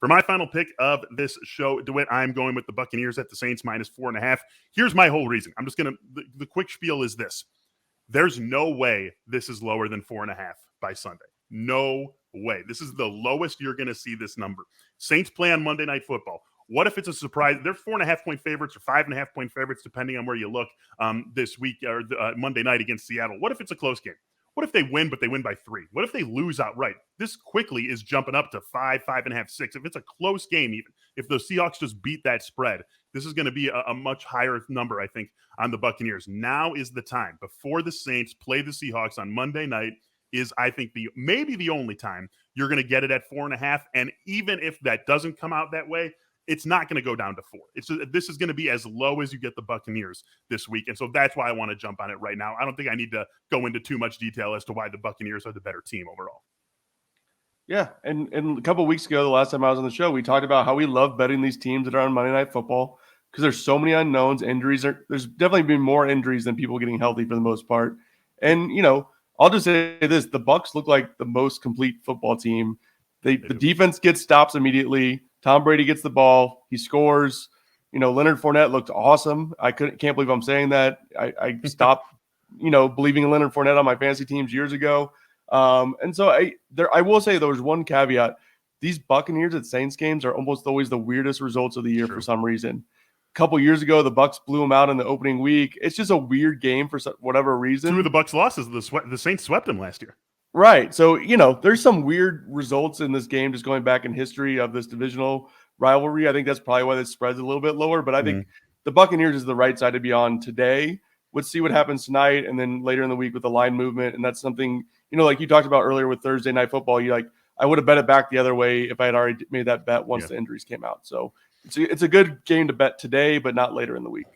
For my final pick of this show, DeWitt, I'm going with the Buccaneers at the Saints -4.5. Here's my whole reason. I'm just going to – the quick spiel is this. There's no way this is lower than 4.5 by Sunday. No way. This is the lowest you're going to see this number. Saints play on Monday Night Football. What if it's a surprise? They're 4.5-point favorites or 5.5-point favorites, depending on where you look this week or Monday night against Seattle. What if it's a close game? What if they win, but they win by 3? What if they lose outright? This quickly is jumping up to 5, 5.5, 6. If it's a close game, even if the Seahawks just beat that spread, this is going to be a much higher number, I think, on the Buccaneers. Now is the time before the Saints play the Seahawks on Monday night. Is I think maybe the only time you're going to get it at 4.5. And even if that doesn't come out that way, it's not going to go down to 4. This is going to be as low as you get the Buccaneers this week. And so that's why I want to jump on it right now. I don't think I need to go into too much detail as to why the Buccaneers are the better team overall. Yeah, and a couple of weeks ago, the last time I was on the show, we talked about how we love betting these teams that are on Monday Night Football because there's so many unknowns, injuries. There's definitely been more injuries than people getting healthy for the most part. And, I'll just say this. The Bucs look like the most complete football team. The defense gets stops immediately. Tom Brady gets the ball. He scores. Leonard Fournette looked awesome. I can't believe I'm saying that. I stopped, believing in Leonard Fournette on my fantasy teams years ago. And so I will say there was one caveat. These Buccaneers at Saints games are almost always the weirdest results of the year for some reason. A couple years ago, the Bucs blew them out in the opening week. It's just a weird game for whatever reason. 2 of the Bucs losses, the Saints swept them last year. Right. So, there's some weird results in this game just going back in history of this divisional rivalry. I think that's probably why the spread's a little bit lower. But I think the Buccaneers is the right side to be on today. Let's see what happens tonight and then later in the week with the line movement. And that's something, like you talked about earlier with Thursday Night Football. I would have bet it back the other way if I had already made that bet once the injuries came out. So it's a good game to bet today, but not later in the week.